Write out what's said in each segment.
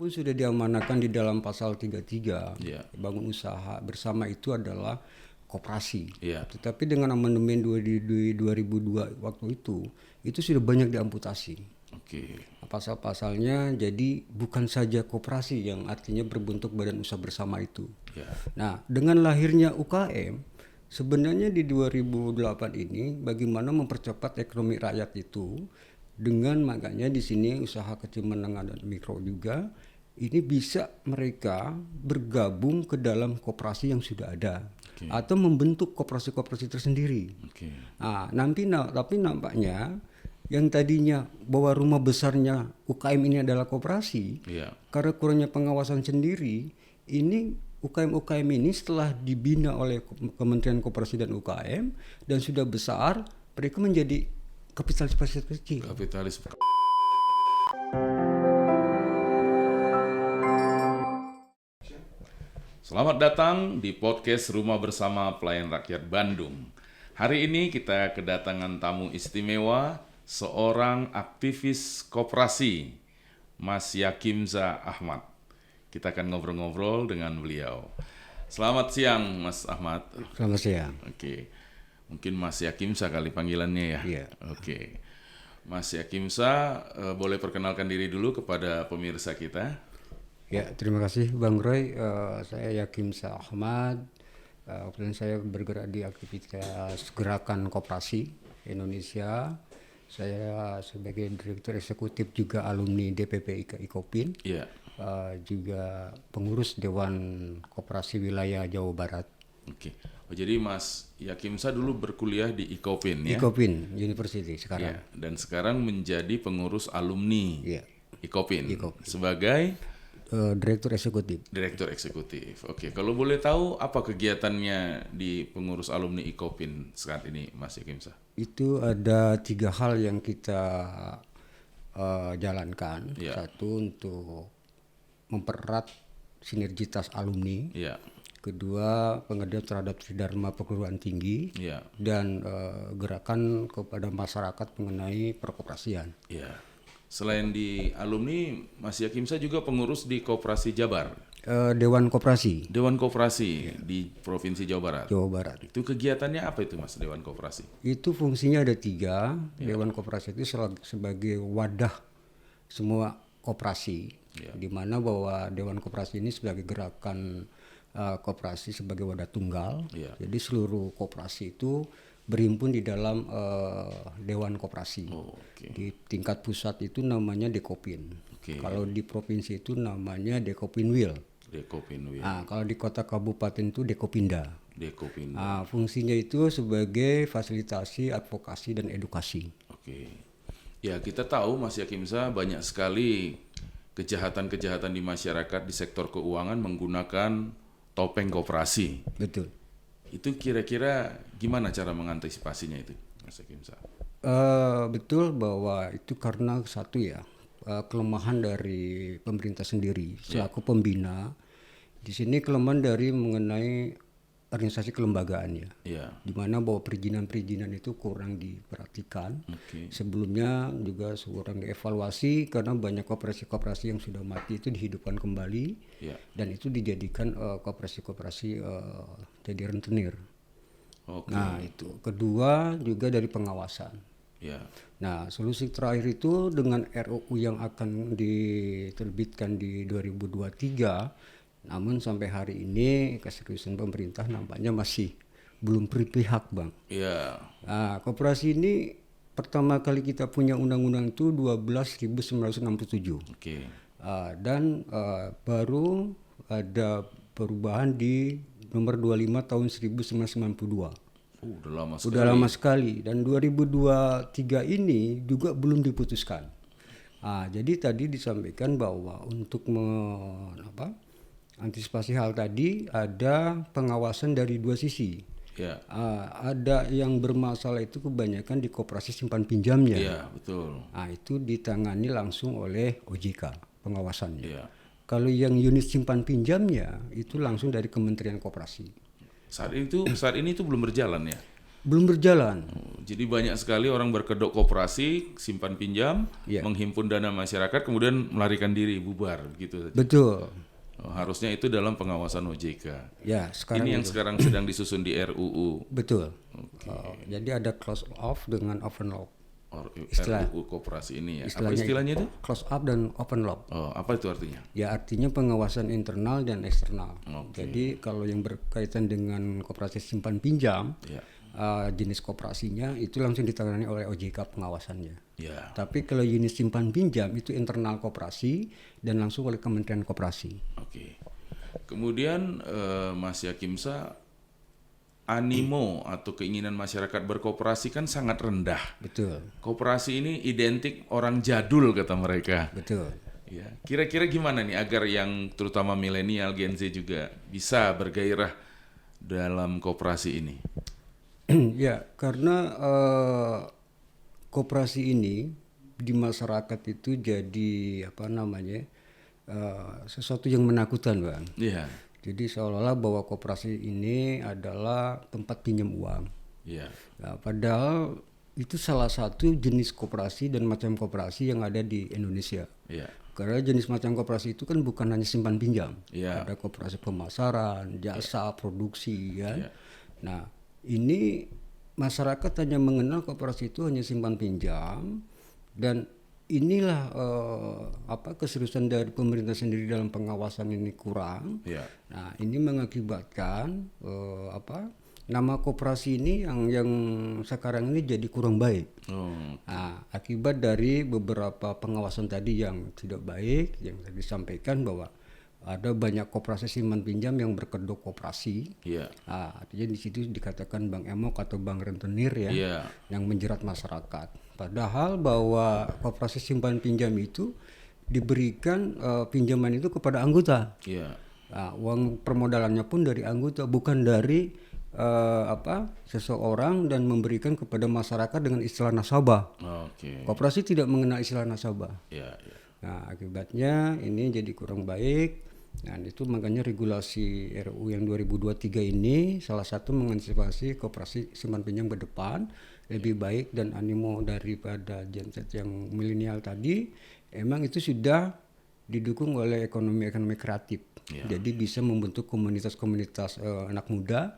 pun sudah diamanahkan di dalam pasal 33, bangun usaha bersama itu adalah koperasi. Tetapi dengan amandemen 2002 waktu itu sudah banyak diamputasi. Pasal-pasalnya jadi bukan saja koperasi yang artinya berbentuk badan usaha bersama itu. Nah, dengan lahirnya UKM, sebenarnya di 2008 ini bagaimana mempercepat ekonomi rakyat itu dengan makanya di sini usaha kecil menengah dan mikro juga ini bisa mereka bergabung ke dalam koperasi yang sudah ada atau membentuk koperasi-koperasi tersendiri. Nah, tapi nampaknya yang tadinya bahwa rumah besarnya UKM ini adalah koperasi, karena kurangnya pengawasan sendiri, ini UKM ini setelah dibina oleh Kementerian Koperasi dan UKM dan sudah besar, mereka menjadi kapitalis kecil. Selamat datang di podcast Rumah Bersama Pelayan Rakyat Bandung. Hari ini kita kedatangan tamu istimewa, seorang aktivis koperasi, Mas Yakimza Ahmad. Kita akan ngobrol-ngobrol dengan beliau. Selamat siang, Mas Ahmad. Selamat siang. Oke. Mungkin Mas Yakimza kali panggilannya ya? Iya. Oke. Mas Yakimza, boleh perkenalkan diri dulu kepada pemirsa kita? Ya, terima kasih Bang Roy. Saya Yakimza Ahmad. Kemudian saya bergerak di aktivitas gerakan koperasi Indonesia. Saya sebagai direktur eksekutif juga alumni DPP IKOPIN. Juga pengurus Dewan Koperasi Wilayah Jawa Barat. Oke. Jadi Mas Yakimza dulu berkuliah di IKOPIN ya? IKOPIN University sekarang. Dan sekarang menjadi pengurus alumni IKOPIN. Sebagai Direktur Eksekutif. Direktur Eksekutif. Oke. Kalau boleh tahu apa kegiatannya di pengurus alumni IKOPIN saat ini, Mas Yakimza? Itu ada 3 hal yang kita jalankan. Satu, untuk mempererat sinergitas alumni. Kedua, pengertian terhadap Tridharma perguruan tinggi. Dan gerakan kepada masyarakat mengenai perkoperasian. Selain di alumni, Mas Yakimza juga pengurus di Koperasi Jabar. Dewan Koperasi. Dewan Koperasi di Provinsi Jawa Barat. Jawa Barat. Itu kegiatannya apa itu, Mas, Dewan Koperasi? Itu fungsinya ada 3. Dewan Koperasi itu sebagai wadah semua koperasi. Di mana bahwa Dewan Koperasi ini sebagai gerakan koperasi sebagai wadah tunggal. Jadi seluruh koperasi itu berhimpun di dalam Dewan Koperasi. Di tingkat pusat itu namanya Dekopin. Kalau di provinsi itu namanya Dekopinwil. Kalau di kota kabupaten itu Dekopinda. Fungsinya itu sebagai fasilitasi, advokasi, dan edukasi. Ya, kita tahu Mas Yakimza banyak sekali kejahatan-kejahatan di masyarakat di sektor keuangan menggunakan topeng koperasi. Betul. Itu kira-kira gimana cara mengantisipasinya itu, Mas Yakimza? Betul bahwa itu karena satu kelemahan dari pemerintah sendiri selaku pembina. Di sini kelemahan dari mengenai organisasi kelembagaannya, di mana bahwa perizinan itu kurang diperhatikan. Sebelumnya juga kurang dievaluasi karena banyak koperasi-koperasi yang sudah mati itu dihidupkan kembali, dan itu dijadikan koperasi-koperasi jadi rentenir. Nah itu. Kedua juga dari pengawasan. Nah, solusi terakhir itu dengan RUU yang akan diterbitkan di 2023. Namun sampai hari ini keseriusan pemerintah nampaknya masih belum berpihak, Bang. Nah, koperasi ini pertama kali kita punya undang-undang itu 12.967. Dan baru ada perubahan di nomor 25 tahun 1992. Udah lama sekali. Dan 2023 ini juga belum diputuskan. Jadi tadi disampaikan bahwa untuk antisipasi hal tadi ada pengawasan dari 2 sisi. Ada yang bermasalah itu kebanyakan di koperasi simpan pinjamnya. Itu ditangani langsung oleh OJK pengawasannya. Kalau yang unit simpan pinjamnya itu langsung dari Kementerian Koperasi. Saat ini itu belum berjalan ya? belum berjalan. Jadi banyak sekali orang berkedok koperasi, simpan pinjam, Iya. menghimpun dana masyarakat, kemudian melarikan diri, bubar gitu saja. Betul. Harusnya itu dalam pengawasan OJK. Ya, sekarang Ini yang sekarang sedang disusun di RUU. betul. Jadi ada close off dengan open lock. Istilah- RUU koperasi ini ya. Apa istilahnya istilahnya itu? Close up dan open lock. Oh, apa itu artinya? Ya artinya pengawasan internal dan eksternal. Oke. Jadi kalau yang berkaitan dengan koperasi simpan pinjam, Ya. jenis koperasinya itu langsung ditangani oleh OJK pengawasannya. Ya. Tapi kalau jenis simpan pinjam itu internal koperasi dan langsung oleh Kementerian Koperasi. Oke. Kemudian Mas Yakimsa, animo atau keinginan masyarakat berkoperasi kan sangat rendah. Betul, Koperasi ini identik orang jadul kata mereka. betul. Ya, kira-kira gimana nih agar yang terutama milenial Gen Z juga bisa bergairah dalam koperasi ini? Ya, karena koperasi ini di masyarakat itu jadi apa namanya sesuatu yang menakutkan, Bang. Iya, Jadi seolah-olah bahwa koperasi ini adalah tempat pinjam uang. iya, Nah, padahal itu salah satu jenis koperasi dan macam koperasi yang ada di Indonesia. iya, Karena jenis macam koperasi itu kan bukan hanya simpan pinjam. iya, Ada koperasi pemasaran, jasa, produksi, ya. iya, Nah, ini masyarakat hanya mengenal koperasi itu hanya simpan pinjam, dan inilah keseriusan dari pemerintah sendiri dalam pengawasan ini kurang. iya, Nah, ini mengakibatkan nama koperasi ini yang sekarang ini jadi kurang baik. oh, Nah, akibat dari beberapa pengawasan tadi yang tidak baik, yang tadi disampaikan bahwa ada banyak koperasi simpan pinjam yang berkedok koperasi. iya, Nah, artinya di situ dikatakan bank emok atau bank rentenir ya, iya, yang menjerat masyarakat. Padahal bahwa koperasi simpan pinjam itu diberikan pinjaman itu kepada anggota. iya, Nah, uang permodalannya pun dari anggota, bukan dari seseorang dan memberikan kepada masyarakat dengan istilah nasabah. oke, Koperasi tidak mengenal istilah nasabah. iya, iya, Nah, akibatnya ini jadi kurang baik. Nah, itu makanya regulasi RUU yang 2023 ini salah satu mengantisipasi koperasi simpan pinjam ke depan lebih baik, dan animo daripada Gen Z yang milenial tadi emang itu sudah didukung oleh ekonomi kreatif. Jadi bisa membentuk komunitas-komunitas anak muda.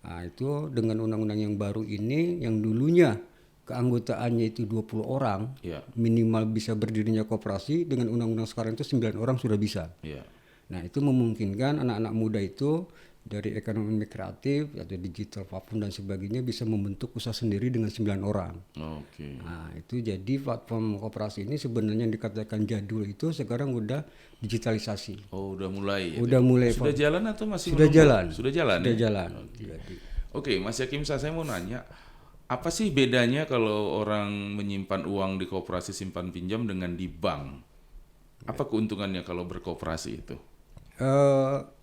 Nah, itu dengan undang-undang yang baru ini yang dulunya keanggotaannya itu 20 orang, iya, minimal bisa berdirinya koperasi, dengan undang-undang sekarang itu 9 orang sudah bisa. iya, Nah, itu memungkinkan anak-anak muda itu dari ekonomi kreatif atau digital apapun dan sebagainya bisa membentuk usaha sendiri dengan 9 orang. oke, Nah, itu jadi platform koperasi ini sebenarnya yang dikatakan jadul itu sekarang udah digitalisasi. oh udah mulai, Udah mulai sudah jalan atau masih sudah menunggu? jalan. Sudah jalan, Sudah ya? jalan. Jadi, Oke, Mas Yakimsa, saya mau nanya, apa sih bedanya kalau orang menyimpan uang di koperasi simpan pinjam dengan di bank? Apa keuntungannya kalau berkoperasi itu?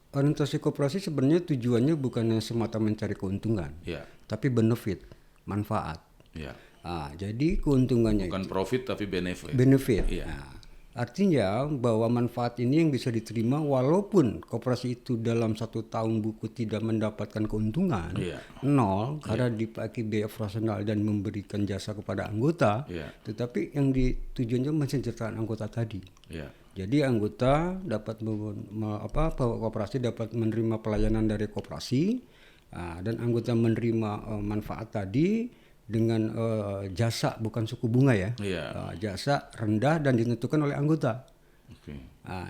orientasi koperasi sebenarnya tujuannya bukan semata mencari keuntungan, Ya, tapi benefit, manfaat. ya, Nah, jadi keuntungannya bukan profit tapi benefit. benefit. Iya. Nah, artinya bahwa manfaat ini yang bisa diterima walaupun koperasi itu dalam 1 tahun buku tidak mendapatkan keuntungan, Iya. nol, karena dipakai biaya operasional dan memberikan jasa kepada anggota, Iya. tetapi yang ditujuannya mensejahterakan anggota tadi. Ya, Jadi anggota dapat koperasi dapat menerima pelayanan dari koperasi, dan anggota menerima manfaat tadi dengan jasa, bukan suku bunga ya. iya, Jasa rendah dan ditentukan oleh anggota. oke,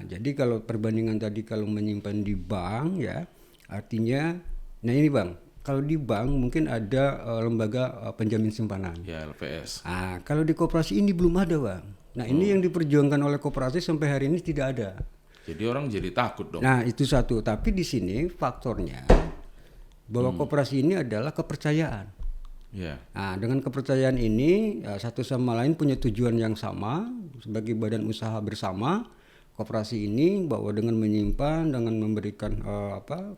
Jadi kalau perbandingan tadi kalau menyimpan di bank ya, artinya, nah ini Bang, kalau di bank mungkin ada lembaga penjamin simpanan. ya LPS. Kalau di koperasi ini belum ada Bang. Nah ini yang diperjuangkan oleh koperasi sampai hari ini tidak ada. Jadi orang jadi takut dong. Nah itu satu, tapi di sini faktornya bahwa koperasi ini adalah kepercayaan. Ya, Nah, dengan kepercayaan ini satu sama lain punya tujuan yang sama sebagai badan usaha bersama. Koperasi ini bahwa dengan menyimpan, dengan memberikan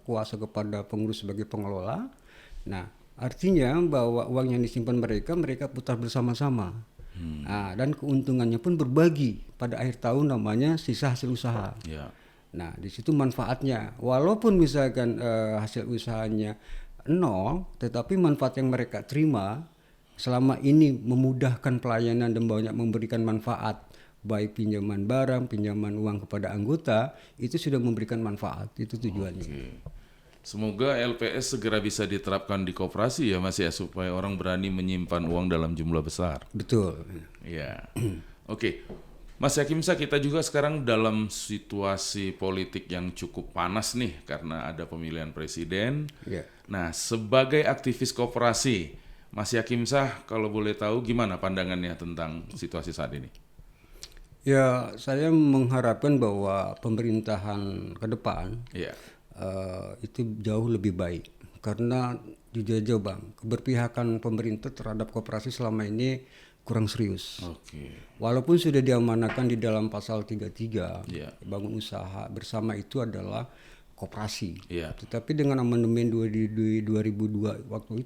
kuasa kepada pengurus sebagai pengelola. Nah, artinya bahwa uang yang disimpan mereka putar bersama-sama. Nah, dan keuntungannya pun berbagi pada akhir tahun, namanya sisa hasil usaha. ya, Nah, di situ manfaatnya. Walaupun misalkan hasil usahanya nol, tetapi manfaat yang mereka terima selama ini memudahkan pelayanan dan banyak memberikan manfaat, baik pinjaman barang, pinjaman uang kepada anggota, itu sudah memberikan manfaat, itu tujuannya. Oke. Semoga LPS segera bisa diterapkan di koperasi ya Mas ya, supaya orang berani menyimpan uang dalam jumlah besar. Betul. Ya. Oke. Mas Yakimsa, kita juga sekarang dalam situasi politik yang cukup panas nih karena ada pemilihan presiden. Ya. Nah, sebagai aktivis koperasi, Mas Yakimsa kalau boleh tahu gimana pandangannya tentang situasi saat ini? Ya, saya mengharapkan bahwa pemerintahan ke depan Ya. itu jauh lebih baik, karena jujur aja Bang, keberpihakan pemerintah terhadap koperasi selama ini kurang serius. Oke. Walaupun sudah diamanahkan di dalam pasal 33, Ya. bangun usaha bersama itu adalah koperasi. Ya. Tetapi dengan amandemen 2002 waktu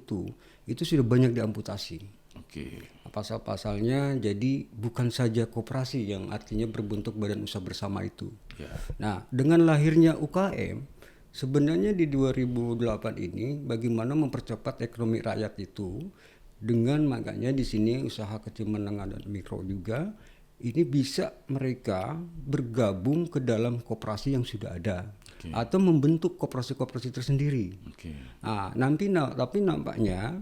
itu sudah banyak diamputasi. Oke. Pasal-pasalnya, jadi bukan saja koperasi yang artinya berbentuk badan usaha bersama itu. Ya. Nah, dengan lahirnya UKM, sebenarnya di 2008 ini bagaimana mempercepat ekonomi rakyat itu dengan makanya di sini usaha kecil menengah dan mikro juga ini bisa mereka bergabung ke dalam koperasi yang sudah ada atau membentuk koperasi-koperasi tersendiri. Oke. Nah, tapi nampaknya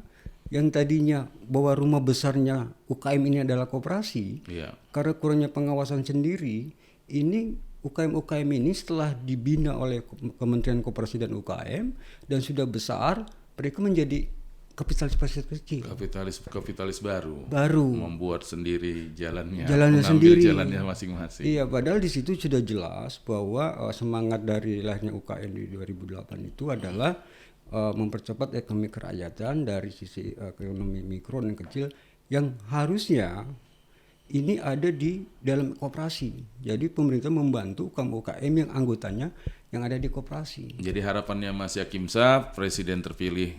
yang tadinya bahwa rumah besarnya UKM ini adalah koperasi, Ya. karena kurangnya pengawasan sendiri, ini UKM ini setelah dibina oleh Kementerian Koperasi dan UKM dan sudah besar, mereka menjadi kapitalis kecil. Kapitalis baru. Membuat sendiri jalannya mengambil sendiri. Jalannya masing-masing. Iya, padahal di situ sudah jelas bahwa semangat dari lahirnya UKM di 2008 itu adalah mempercepat ekonomi kerakyatan dari sisi ekonomi mikro dan kecil yang harusnya ini ada di dalam koperasi. Jadi pemerintah membantu UKM yang anggotanya yang ada di koperasi. Jadi harapannya Mas Yakimsa, presiden terpilih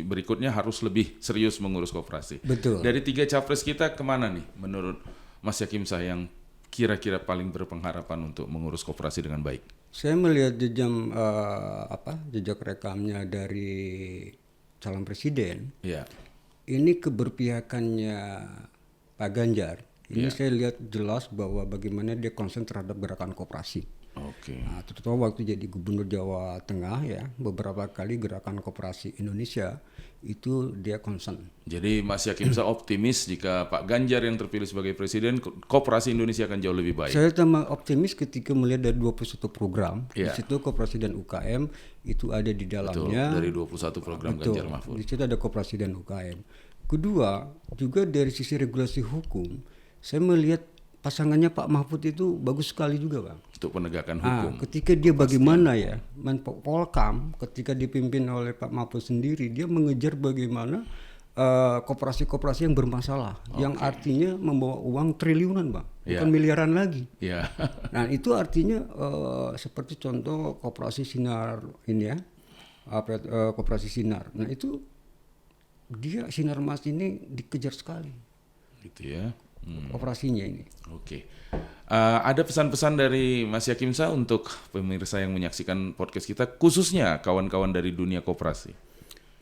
berikutnya harus lebih serius mengurus koperasi. Betul. Dari 3 capres kita kemana nih menurut Mas Yakimsa yang kira-kira paling berpengharapan untuk mengurus koperasi dengan baik? Saya melihat jejak rekamnya dari calon presiden. Ya. Ini keberpihakannya Pak Ganjar. Ini saya lihat jelas bahwa bagaimana dia konsen terhadap gerakan koperasi. Oke. Nah, terutama waktu jadi gubernur Jawa Tengah ya, beberapa kali gerakan koperasi Indonesia itu dia konsen. Jadi Mas Yakimsa optimis jika Pak Ganjar yang terpilih sebagai presiden, koperasi Indonesia akan jauh lebih baik. Saya tambah optimis ketika melihat dari 21 program, di situ koperasi dan UKM itu ada di dalamnya. Betul, dari 21 program Ganjar Mahfud. Di situ ada koperasi dan UKM. Kedua, juga dari sisi regulasi hukum, saya melihat pasangannya Pak Mahfud itu bagus sekali juga, Bang. Untuk penegakan hukum. Ketika dia bagaimana ya, Menpolkam ketika dipimpin oleh Pak Mahfud sendiri, dia mengejar bagaimana koperasi-koperasi yang bermasalah, yang artinya membawa uang triliunan, Bang, bukan miliaran lagi. Ya. Nah, itu artinya seperti contoh koperasi Sinar ini ya, koperasi Sinar. Nah, itu dia Sinar Mas ini dikejar sekali. Gitu ya. Operasinya ini. Oke. Ada pesan-pesan dari Mas Yakimsa untuk pemirsa yang menyaksikan podcast kita, khususnya kawan-kawan dari dunia koperasi.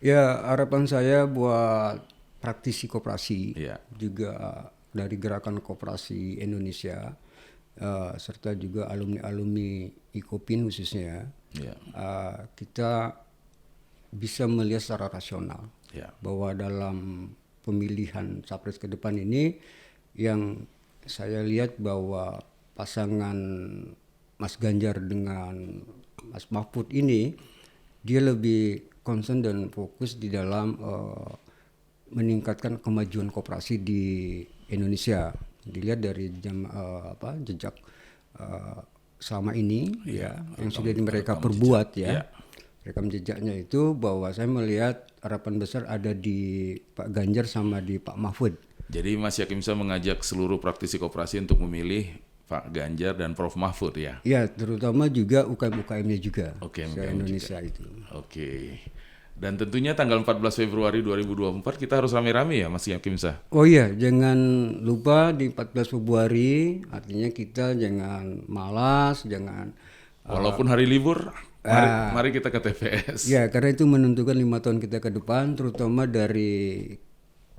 Ya, harapan saya buat praktisi koperasi, juga dari gerakan koperasi Indonesia, serta juga alumni-alumni IKOPIN khususnya, kita bisa melihat secara rasional bahwa dalam pemilihan capres ke depan ini, yang saya lihat bahwa pasangan Mas Ganjar dengan Mas Mahfud ini dia lebih concern dan fokus di dalam meningkatkan kemajuan koperasi di Indonesia. Dilihat dari jejak selama ini yang sudah mereka perbuat rekam jejaknya itu, bahwa saya melihat harapan besar ada di Pak Ganjar sama di Pak Mahfud. Jadi Mas Yakimsa mengajak seluruh praktisi koperasi untuk memilih Pak Ganjar dan Prof Mahfud ya? Ya, terutama juga UKM-UKM-nya juga. Indonesia juga. Itu. Oke. Dan tentunya tanggal 14 Februari 2024 kita harus rame-rame ya Mas Yakimsa? Oh iya, jangan lupa di 14 Februari, artinya kita jangan malas, jangan Walaupun hari libur, mari kita ke TPS. Ya, karena itu menentukan 5 tahun kita ke depan, terutama dari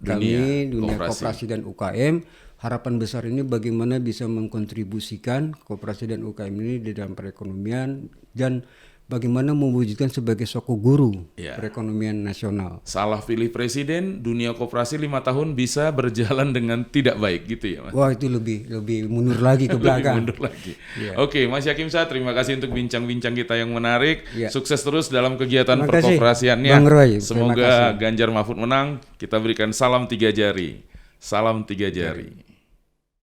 kami, dunia koperasi dan UKM. Harapan besar ini bagaimana bisa mengkontribusikan koperasi dan UKM ini di dalam perekonomian dan bagaimana mewujudkan sebagai soko guru perekonomian nasional. Salah pilih presiden, dunia koperasi 5 tahun bisa berjalan dengan tidak baik gitu ya Mas? Wah, itu lebih mundur lagi ke belakang. Lebih mundur lagi. Oke, Mas Yakim Shah, terima kasih untuk bincang-bincang kita yang menarik. Sukses terus dalam kegiatan perkoperasiannya. Bang Roy, semoga Ganjar Mahfud menang. Kita berikan salam 3 jari. Salam 3 jari.